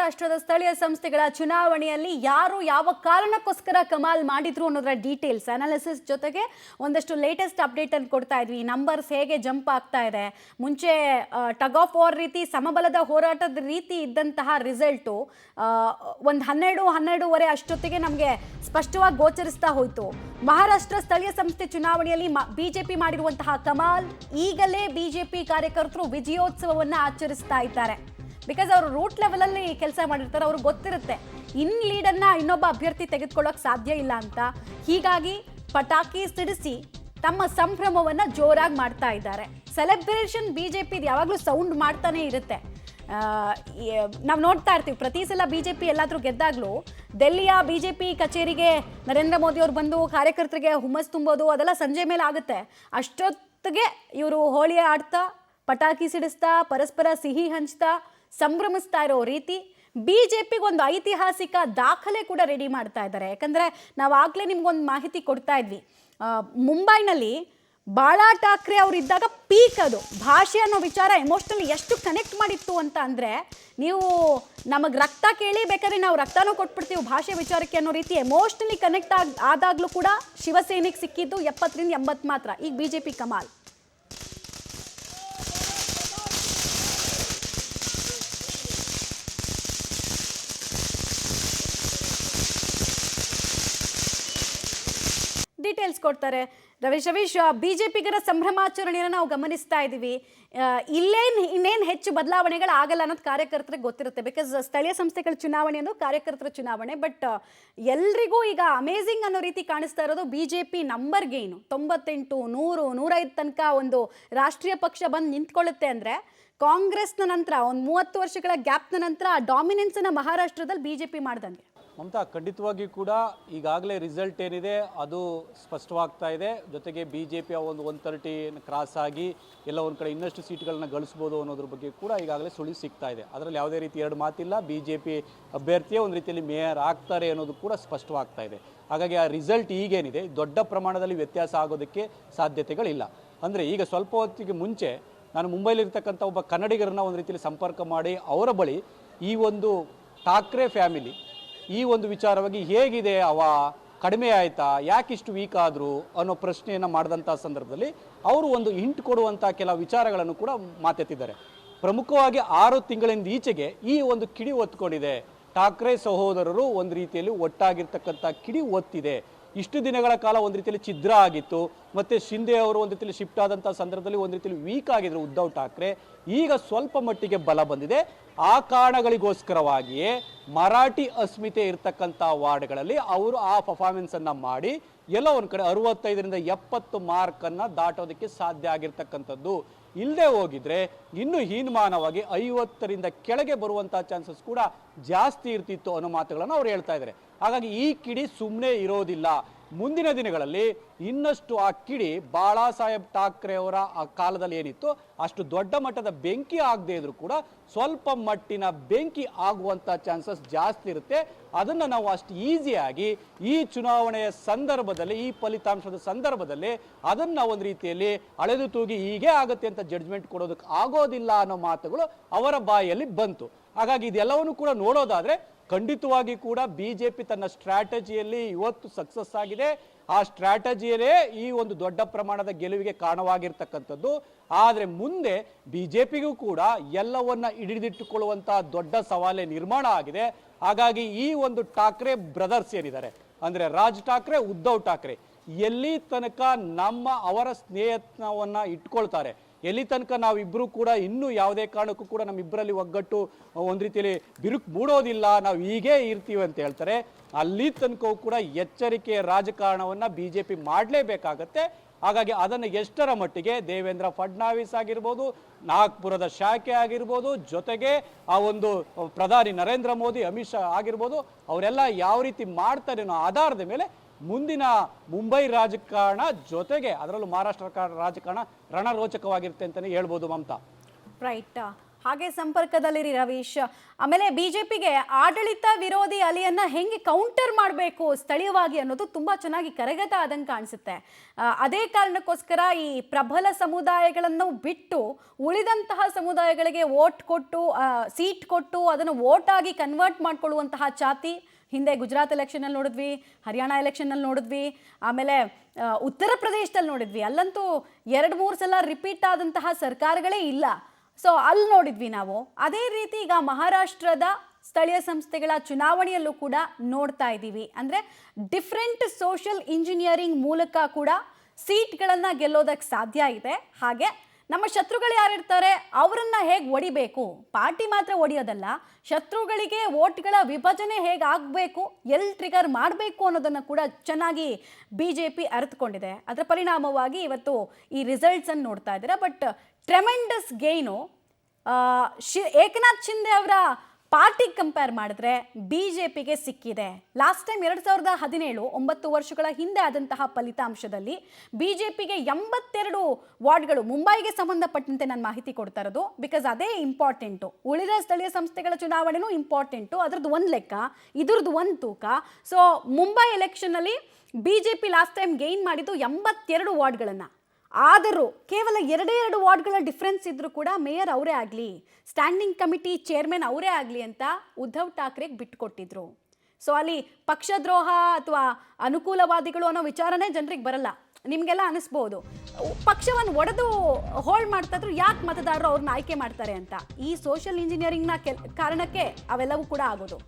ಮಹಾರಾಷ್ಟ್ರದ ಸ್ಥಳೀಯ ಸಂಸ್ಥೆಗಳ ಚುನಾವಣೆಯಲ್ಲಿ ಯಾರು ಯಾವ ಕಾರಣಕ್ಕೋಸ್ಕರ ಕಮಾಲ್ ಮಾಡಿದ್ರು ಅನ್ನೋದರ ಡೀಟೇಲ್ಸ್ ಅನಾಲಿಸಿಸ್ ಜೊತೆಗೆ ಒಂದಷ್ಟು ಲೇಟೆಸ್ಟ್ ಅಪ್ಡೇಟ್ ಅನ್ನು ಕೊಡ್ತಾ ಇದ್ವಿ. ನಂಬರ್ಸ್ ಹೇಗೆ ಜಂಪ್ ಆಗ್ತಾ ಇದೆ, ಮುಂಚೆ ಟಗ್ ಆಫ್ ವಾರ್ ರೀತಿ ಸಮಬಲದ ಹೋರಾಟದ ರೀತಿ ಇದ್ದಂತಹ ರಿಸಲ್ಟು ಒಂದು 12-12:30 ಅಷ್ಟೊತ್ತಿಗೆ ನಮಗೆ ಸ್ಪಷ್ಟವಾಗಿ ಗೋಚರಿಸ್ತಾ ಹೋಯಿತು. ಮಹಾರಾಷ್ಟ್ರ ಸ್ಥಳೀಯ ಸಂಸ್ಥೆ ಚುನಾವಣೆಯಲ್ಲಿ ಬಿಜೆಪಿ ಮಾಡಿರುವಂತಹ ಕಮಾಲ್, ಈಗಲೇ ಬಿಜೆಪಿ ಕಾರ್ಯಕರ್ತರು ವಿಜಯೋತ್ಸವವನ್ನು ಆಚರಿಸ್ತಾ ಇದ್ದಾರೆ. ಬಿಕಾಸ್ ಅವರು ರೂಟ್ ಲೆವೆಲಲ್ಲಿ ಕೆಲಸ ಮಾಡಿರ್ತಾರೆ, ಅವ್ರಿಗೆ ಗೊತ್ತಿರುತ್ತೆ ಇನ್ ಲೀಡನ್ನು ಇನ್ನೊಬ್ಬ ಅಭ್ಯರ್ಥಿ ತೆಗೆದುಕೊಳ್ಳೋಕೆ ಸಾಧ್ಯ ಇಲ್ಲ ಅಂತ. ಹೀಗಾಗಿ ಪಟಾಕಿ ಸಿಡಿಸಿ ತಮ್ಮ ಸಂಭ್ರಮವನ್ನು ಜೋರಾಗಿ ಮಾಡ್ತಾ ಇದ್ದಾರೆ. ಸೆಲೆಬ್ರೇಷನ್ ಬಿಜೆಪಿ ಯಾವಾಗಲೂ ಸೌಂಡ್ ಮಾಡ್ತಾನೆ ಇರುತ್ತೆ. ನಾವು ನೋಡ್ತಾ ಇರ್ತೀವಿ, ಪ್ರತಿ ಸಲ ಬಿಜೆಪಿ ಎಲ್ಲಾದರೂ ಗೆದ್ದಾಗಲೂ ಡೆಲ್ಲಿಯ ಬಿಜೆಪಿ ಕಚೇರಿಗೆ ನರೇಂದ್ರ ಮೋದಿ ಅವರು ಬಂದು ಕಾರ್ಯಕರ್ತರಿಗೆ ಹುಮ್ಮಸ್ ತುಂಬೋದು, ಅದೆಲ್ಲ ಸಂಜೆ ಮೇಲೆ ಆಗುತ್ತೆ. ಅಷ್ಟೊತ್ತಿಗೆ ಇವರು ಹೋಳಿ ಆಡ್ತಾ, ಪಟಾಕಿ ಸಿಡಿಸ್ತಾ, ಪರಸ್ಪರ ಸಿಹಿ ಹಂಚ್ತಾ ಸಂಭ್ರಮಿಸ್ತಾ ಇರೋ ರೀತಿ ಬಿಜೆಪಿಗೆ ಒಂದು ಐತಿಹಾಸಿಕ ದಾಖಲೆ ಕೂಡ ರೆಡಿ ಮಾಡ್ತಾ ಇದ್ದಾರೆ. ಯಾಕಂದರೆ ನಾವು ಆಗಲೇ ನಿಮ್ಗೊಂದು ಮಾಹಿತಿ ಕೊಡ್ತಾ ಇದ್ವಿ, ಮುಂಬೈನಲ್ಲಿ ಬಾಳಾ ಠಾಕ್ರೆ ಅವರು ಇದ್ದಾಗ ಪೀಕ್ ಅದು ಭಾಷೆ ಅನ್ನೋ ವಿಚಾರ ಎಮೋಷ್ನಲಿ ಎಷ್ಟು ಕನೆಕ್ಟ್ ಮಾಡಿತ್ತು ಅಂತ ಅಂದರೆ, ನೀವು ನಮಗೆ ರಕ್ತ ಕೇಳಿ ಬೇಕಾದ್ರೆ ನಾವು ರಕ್ತನೂ ಕೊಟ್ಬಿಡ್ತೀವಿ ಭಾಷೆ ವಿಚಾರಕ್ಕೆ ಅನ್ನೋ ರೀತಿ ಎಮೋಷ್ನಲಿ ಕನೆಕ್ಟ್ ಆದಾಗಲೂ ಕೂಡ ಶಿವಸೇನೆಗೆ ಸಿಕ್ಕಿದ್ದು 70ರಿಂದ 80 ಮಾತ್ರ. ಈಗ ಬಿಜೆಪಿ ಕಮಾಲ್. ಡೀಟೇಲ್ಸ್ ಕೊಡ್ತಾರೆ ರವೀಶ್. ಬಿಜೆಪಿಗರ ಸಂಭ್ರಮಾಚರಣೆಯನ್ನು ನಾವು ಗಮನಿಸ್ತಾ ಇದ್ದೀವಿ. ಇನ್ನೇನು ಹೆಚ್ಚು ಬದಲಾವಣೆಗಳಾಗಲ್ಲ ಅನ್ನೋದು ಕಾರ್ಯಕರ್ತರಿಗೆ ಗೊತ್ತಿರುತ್ತೆ. ಬಿಕಾಸ್ ಸ್ಥಳೀಯ ಸಂಸ್ಥೆಗಳ ಚುನಾವಣೆ ಅನ್ನೋದು ಕಾರ್ಯಕರ್ತರ ಚುನಾವಣೆ. ಬಟ್ ಎಲ್ರಿಗೂ ಈಗ ಅಮೇಝಿಂಗ್ ಅನ್ನೋ ರೀತಿ ಕಾಣಿಸ್ತಾ ಇರೋದು ಬಿಜೆಪಿ ನಂಬರ್ ಗೇನು. 98, 100, 105 ತನಕ ಒಂದು ರಾಷ್ಟ್ರೀಯ ಪಕ್ಷ ಬಂದು ನಿಂತ್ಕೊಳ್ಳುತ್ತೆ ಅಂದರೆ, ಕಾಂಗ್ರೆಸ್ನ ನಂತರ ಒಂದು 30 ವರ್ಷಗಳ ಗ್ಯಾಪ್ನ ನಂತರ ಆ ಡಾಮಿನೆನ್ಸನ್ನು ಮಹಾರಾಷ್ಟ್ರದಲ್ಲಿ ಬಿಜೆಪಿ ಮಾಡ್ದಂಗೆ. ಮಮತಾ, ಖಂಡಿತವಾಗಿ ಕೂಡ ಈಗಾಗಲೇ ರಿಸಲ್ಟ್ ಏನಿದೆ ಅದು ಸ್ಪಷ್ಟವಾಗ್ತಾ ಇದೆ. ಜೊತೆಗೆ ಬಿ ಜೆ ಪಿಯ ಒಂದು 130 ಕ್ರಾಸ್ ಆಗಿ ಎಲ್ಲ ಒಂದು ಕಡೆ ಇನ್ನಷ್ಟು ಸೀಟ್ಗಳನ್ನ ಗಳಿಸ್ಬೋದು ಅನ್ನೋದ್ರ ಬಗ್ಗೆ ಕೂಡ ಈಗಾಗಲೇ ಸುಳಿವು ಸಿಗ್ತಾ ಇದೆ. ಅದರಲ್ಲಿ ಯಾವುದೇ ರೀತಿ ಎರಡು ಮಾತಿಲ್ಲ, ಬಿ ಜೆ ಪಿ ಅಭ್ಯರ್ಥಿಯೇ ಒಂದು ರೀತಿಯಲ್ಲಿ ಮೇಯರ್ ಆಗ್ತಾರೆ ಅನ್ನೋದು ಕೂಡ ಸ್ಪಷ್ಟವಾಗ್ತಾ ಇದೆ. ಹಾಗಾಗಿ ಆ ರಿಸಲ್ಟ್ ಈಗೇನಿದೆ ದೊಡ್ಡ ಪ್ರಮಾಣದಲ್ಲಿ ವ್ಯತ್ಯಾಸ ಆಗೋದಕ್ಕೆ ಸಾಧ್ಯತೆಗಳಿಲ್ಲ. ಅಂದರೆ ಈಗ ಸ್ವಲ್ಪ ಹೊತ್ತಿಗೆ ಮುಂಚೆ ನಾನು ಮುಂಬೈಲಿರ್ತಕ್ಕಂಥ ಒಬ್ಬ ಕನ್ನಡಿಗರನ್ನ ಒಂದು ರೀತಿಯಲ್ಲಿ ಸಂಪರ್ಕ ಮಾಡಿ ಅವರ ಬಳಿ ಈ ಒಂದು ಠಾಕ್ರೆ ಫ್ಯಾಮಿಲಿ ಈ ಒಂದು ವಿಚಾರವಾಗಿ ಹೇಗಿದೆ, ಕಡಿಮೆ ಆಯಿತಾ, ಯಾಕಿಷ್ಟು ವೀಕ್ ಆದರು ಅನ್ನೋ ಪ್ರಶ್ನೆಯನ್ನು ಮಾಡಿದಂಥ ಸಂದರ್ಭದಲ್ಲಿ ಅವರು ಒಂದು ಹಿಂಟ್ ಕೊಡುವಂಥ ಕೆಲವು ವಿಚಾರಗಳನ್ನು ಕೂಡ ಮಾತೆತ್ತಿದ್ದಾರೆ. ಪ್ರಮುಖವಾಗಿ 6 ತಿಂಗಳಿಂದ ಈಚೆಗೆ ಈ ಒಂದು ಕಿಡಿ ಒತ್ಕೊಂಡಿದೆ. ಠಾಕ್ರೆ ಸಹೋದರರು ಒಂದು ರೀತಿಯಲ್ಲಿ ಒಟ್ಟಾಗಿರ್ತಕ್ಕಂಥ ಕಿಡಿ ಒತ್ತಿದೆ. ಇಷ್ಟು ದಿನಗಳ ಕಾಲ ಒಂದು ರೀತಿಯಲ್ಲಿ ಛಿದ್ರ ಆಗಿತ್ತು. ಮತ್ತು ಶಿಂದೆ ಅವರು ಒಂದು ರೀತಿಯಲ್ಲಿ ಶಿಫ್ಟ್ ಆದಂಥ ಸಂದರ್ಭದಲ್ಲಿ ಒಂದು ರೀತಿಯಲ್ಲಿ ವೀಕ್ ಆಗಿದ್ರು ಉದ್ಧವ್ ಠಾಕ್ರೆ. ಈಗ ಸ್ವಲ್ಪ ಮಟ್ಟಿಗೆ ಬಲ ಬಂದಿದೆ. ಆ ಕಾರಣಗಳಿಗೋಸ್ಕರವಾಗಿಯೇ ಮರಾಠಿ ಅಸ್ಮಿತೆ ಇರ್ತಕ್ಕಂಥ ವಾರ್ಡ್ಗಳಲ್ಲಿ ಅವರು ಆ ಪರ್ಫಾರ್ಮೆನ್ಸನ್ನು ಮಾಡಿ ಎಲ್ಲೋ ಒಂದು ಕಡೆ 65ರಿಂದ 70 ಮಾರ್ಕನ್ನು ದಾಟೋದಕ್ಕೆ ಸಾಧ್ಯ ಆಗಿರ್ತಕ್ಕಂಥದ್ದು. ಇಲ್ಲದೆ ಹೋಗಿದ್ರೆ ಇನ್ನೂ ಹೀನಮಾನವಾಗಿ 50ರಿಂದ ಕೆಳಗೆ ಬರುವಂಥ ಚಾನ್ಸಸ್ ಕೂಡ ಜಾಸ್ತಿ ಇರ್ತಿತ್ತು ಅನ್ನೋ ಮಾತುಗಳನ್ನು ಅವ್ರು ಹೇಳ್ತಾ ಇದ್ದಾರೆ. ಹಾಗಾಗಿ ಈ ಕಿಡಿ ಸುಮ್ಮನೆ ಇರೋದಿಲ್ಲ. ಮುಂದಿನ ದಿನಗಳಲ್ಲಿ ಇನ್ನಷ್ಟು ಆ ಕಿಡಿ ಬಾಳಾ ಸಾಹೇಬ್ ಠಾಕ್ರೆ ಅವರ ಆ ಕಾಲದಲ್ಲಿ ಏನಿತ್ತು ಅಷ್ಟು ದೊಡ್ಡ ಮಟ್ಟದ ಬೆಂಕಿ ಆಗದೆ ಇದ್ರೂ ಕೂಡ ಸ್ವಲ್ಪ ಮಟ್ಟಿನ ಬೆಂಕಿ ಆಗುವಂಥ ಚಾನ್ಸಸ್ ಜಾಸ್ತಿ ಇರುತ್ತೆ. ಅದನ್ನು ನಾವು ಅಷ್ಟು ಈಸಿಯಾಗಿ ಈ ಚುನಾವಣೆಯ ಸಂದರ್ಭದಲ್ಲಿ, ಈ ಫಲಿತಾಂಶದ ಸಂದರ್ಭದಲ್ಲಿ ಅದನ್ನು ಒಂದು ರೀತಿಯಲ್ಲಿ ಅಳೆದು ತೂಗಿ ಹೀಗೆ ಆಗುತ್ತೆ ಅಂತ ಜಡ್ಜ್ಮೆಂಟ್ ಕೊಡೋದಕ್ಕೆ ಆಗೋದಿಲ್ಲ ಅನ್ನೋ ಮಾತುಗಳು ಅವರ ಬಾಯಲ್ಲಿ ಬಂತು. ಹಾಗಾಗಿ ಇದೆಲ್ಲವನ್ನು ಕೂಡ ನೋಡೋದಾದರೆ ಖಂಡಿತವಾಗಿ ಕೂಡ ಬಿಜೆಪಿ ತನ್ನ ಸ್ಟ್ರಾಟಜಿಯಲ್ಲಿ ಇವತ್ತು ಸಕ್ಸಸ್ ಆಗಿದೆ. ಆ ಸ್ಟ್ರಾಟಜಿಯಲ್ಲೇ ಈ ಒಂದು ದೊಡ್ಡ ಪ್ರಮಾಣದ ಗೆಲುವಿಗೆ ಕಾರಣವಾಗಿರ್ತಕ್ಕಂಥದ್ದು. ಆದರೆ ಮುಂದೆ ಬಿಜೆಪಿಗೂ ಕೂಡ ಎಲ್ಲವನ್ನ ಹಿಡಿದಿಟ್ಟುಕೊಳ್ಳುವಂಥ ದೊಡ್ಡ ಸವಾಲೇ ನಿರ್ಮಾಣ ಆಗಿದೆ. ಹಾಗಾಗಿ ಈ ಒಂದು ಠಾಕ್ರೆ ಬ್ರದರ್ಸ್ ಏನಿದ್ದಾರೆ, ಅಂದರೆ ರಾಜ್ ಠಾಕ್ರೆ, ಉದ್ಧವ್ ಠಾಕ್ರೆ, ಎಲ್ಲಿ ತನಕ ಅವರ ಸ್ನೇಹವನ್ನು ಇಟ್ಕೊಳ್ತಾರೆ, ಎಲ್ಲಿ ತನಕ ನಾವಿಬ್ಬರು ಕೂಡ ಇನ್ನೂ ಯಾವುದೇ ಕಾರಣಕ್ಕೂ ಕೂಡ ನಮ್ಮಿಬ್ಬರಲ್ಲಿ ಒಗ್ಗಟ್ಟು ಒಂದು ರೀತಿಯಲ್ಲಿ ಬಿರುಕು ಮೂಡೋದಿಲ್ಲ, ನಾವು ಹೀಗೇ ಇರ್ತೀವಿ ಅಂತ ಹೇಳ್ತಾರೆ, ಅಲ್ಲಿ ತನಕವೂ ಕೂಡ ಎಚ್ಚರಿಕೆಯ ರಾಜಕಾರಣವನ್ನು ಬಿಜೆಪಿ ಮಾಡಲೇಬೇಕಾಗತ್ತೆ. ಹಾಗಾಗಿ ಅದನ್ನು ಎಷ್ಟರ ಮಟ್ಟಿಗೆ ದೇವೇಂದ್ರ ಫಡ್ನವೀಸ್ ಆಗಿರ್ಬೋದು, ನಾಗ್ಪುರದ ಶಾಖೆ ಆಗಿರ್ಬೋದು, ಜೊತೆಗೆ ಆ ಒಂದು ಪ್ರಧಾನಿ ನರೇಂದ್ರ ಮೋದಿ, ಅಮಿತ್ ಶಾ ಆಗಿರ್ಬೋದು, ಅವರೆಲ್ಲ ಯಾವ ರೀತಿ ಮಾಡ್ತಾರೆ ಅನ್ನೋ ಆಧಾರದ ಮೇಲೆ ಮುಂದಿನ ಮುಂಬೈ ರಾಜಕಾರಣ ಜೊತೆಗೆ ಅದರಲ್ಲೂ ಮಹಾರಾಷ್ಟ್ರ ರಾಜಕಾರಣ ರಣರೋಚಕವಾಗಿರುತ್ತೆ ಅಂತಲೇ ಹೇಳ್ಬೋದು ಮಮತಾ. ರೈಟ್. ಹಾಗೆ ಸಂಪರ್ಕದಲ್ಲಿರಿ ರವೀಶ್. ಆಮೇಲೆ ಬಿಜೆಪಿಗೆ ಆಡಳಿತ ವಿರೋಧಿ ಅಲೆಯನ್ನ ಹೆಂಗೆ ಕೌಂಟರ್ ಮಾಡಬೇಕು ಸ್ಥಳೀಯವಾಗಿ ಅನ್ನೋದು ತುಂಬಾ ಚೆನ್ನಾಗಿ ಕರಗತ ಆದಂಗೆ ಕಾಣಿಸುತ್ತೆ. ಅದೇ ಕಾರಣಕ್ಕೋಸ್ಕರ ಈ ಪ್ರಬಲ ಸಮುದಾಯಗಳನ್ನು ಬಿಟ್ಟು ಉಳಿದಂತಹ ಸಮುದಾಯಗಳಿಗೆ ವೋಟ್ ಕೊಟ್ಟು ಸೀಟ್ ಕೊಟ್ಟು ಅದನ್ನು ವೋಟ್ ಆಗಿ ಕನ್ವರ್ಟ್ ಮಾಡ್ಕೊಳ್ಳುವಂತಹ ಚಾತಿ ಹಿಂದೆ ಗುಜರಾತ್ ಎಲೆಕ್ಷನಲ್ಲಿ ನೋಡಿದ್ವಿ, ಹರಿಯಾಣ ಎಲೆಕ್ಷನ್ನಲ್ಲಿ ನೋಡಿದ್ವಿ, ಆಮೇಲೆ ಉತ್ತರ ಪ್ರದೇಶದಲ್ಲಿ ನೋಡಿದ್ವಿ. ಅಲ್ಲಂತೂ 2-3 ಸಲ ರಿಪೀಟ್ ಆದಂತಹ ಸರ್ಕಾರಗಳೇ ಇಲ್ಲ. ಸೊ ಅಲ್ಲಿ ನೋಡಿದ್ವಿ ನಾವು. ಅದೇ ರೀತಿ ಈಗ ಮಹಾರಾಷ್ಟ್ರದ ಸ್ಥಳೀಯ ಸಂಸ್ಥೆಗಳ ಚುನಾವಣೆಯಲ್ಲೂ ಕೂಡ ನೋಡ್ತಾ ಇದ್ದೀವಿ. ಅಂದರೆ ಡಿಫ್ರೆಂಟ್ ಸೋಷಿಯಲ್ ಇಂಜಿನಿಯರಿಂಗ್ ಮೂಲಕ ಕೂಡ ಸೀಟ್ಗಳನ್ನು ಗೆಲ್ಲೋದಕ್ಕೆ ಸಾಧ್ಯ ಇದೆ. ಹಾಗೆ ನಮ್ಮ ಶತ್ರುಗಳು ಯಾರಿರ್ತಾರೆ ಅವರನ್ನ ಹೇಗೆ ಒಡಿಬೇಕು, ಪಾರ್ಟಿ ಮಾತ್ರ ಒಡೆಯೋದಲ್ಲ, ಶತ್ರುಗಳಿಗೆ ವೋಟ್ಗಳ ವಿಭಜನೆ ಹೇಗೆ ಆಗಬೇಕು, ಎಲ್ಲಿ ಟ್ರಿಗರ್ ಮಾಡಬೇಕು ಅನ್ನೋದನ್ನು ಕೂಡ ಚೆನ್ನಾಗಿ BJP ಅರಿತುಕೊಂಡಿದೆ. ಅದರ ಪರಿಣಾಮವಾಗಿ ಇವತ್ತು ಈ ರಿಸಲ್ಟ್ಸನ್ನು ನೋಡ್ತಾ ಇದ್ದಾರೆ. But tremendous gain Eknath Shinde ಅವರ ಪಾರ್ಟಿಗೆ ಕಂಪೇರ್ ಮಾಡಿದ್ರೆ BJPಗೆ ಸಿಕ್ಕಿದೆ. ಲಾಸ್ಟ್ ಟೈಮ್ 2017 9 ವರ್ಷಗಳ ಹಿಂದೆ ಆದಂತಹ ಫಲಿತಾಂಶದಲ್ಲಿ BJPಗೆ 82 ವಾರ್ಡ್ಗಳು, ಮುಂಬೈಗೆ ಸಂಬಂಧಪಟ್ಟಂತೆ ನಾನು ಮಾಹಿತಿ ಕೊಡ್ತಾ ಇರೋದು, ಬಿಕಾಸ್ ಅದೇ ಇಂಪಾರ್ಟೆಂಟು. ಉಳಿದ ಸ್ಥಳೀಯ ಸಂಸ್ಥೆಗಳ ಚುನಾವಣೆನೂ ಇಂಪಾರ್ಟೆಂಟು, ಅದ್ರದ್ದು ಒಂದು ಲೆಕ್ಕ, ಇದ್ರದ್ದು ಒಂದು ತೂಕ. ಸೊ ಮುಂಬೈ ಎಲೆಕ್ಷನ್ನಲ್ಲಿ BJP ಲಾಸ್ಟ್ ಟೈಮ್ ಗೇನ್ ಮಾಡಿದ್ದು 82 ವಾರ್ಡ್ಗಳನ್ನು. ಆದರೂ ಕೇವಲ 2 ವಾರ್ಡ್ಗಳ ಡಿಫ್ರೆನ್ಸ್ ಇದ್ರೂ ಕೂಡ ಮೇಯರ್ ಅವರೇ ಆಗಲಿ, ಸ್ಟ್ಯಾಂಡಿಂಗ್ ಕಮಿಟಿ ಚೇರ್ಮನ್ ಅವರೇ ಆಗಲಿ ಅಂತ ಉದ್ಧವ್ ಠಾಕ್ರೆಗೆ ಬಿಟ್ಟುಕೊಟ್ಟಿದ್ರು. ಸೊ ಅಲ್ಲಿ ಪಕ್ಷದ್ರೋಹ ಅಥವಾ ಅನುಕೂಲವಾದಿಗಳು ಅನ್ನೋ ವಿಚಾರನೇ ಜನರಿಗೆ ಬರಲ್ಲ. ನಿಮಗೆಲ್ಲ ಅನಿಸ್ಬೋದು ಪಕ್ಷವನ್ನು ಒಡೆದು ಹೋಲ್ಡ್ ಮಾಡ್ತಾ ಇದ್ರು, ಯಾಕೆ ಮತದಾರರು ಅವ್ರನ್ನ ಆಯ್ಕೆ ಮಾಡ್ತಾರೆ ಅಂತ. ಈ ಸೋಷಿಯಲ್ ಇಂಜಿನಿಯರಿಂಗ್ನ ಕಾರಣಕ್ಕೆ ಅವೆಲ್ಲವೂ ಕೂಡ ಆಗೋದು.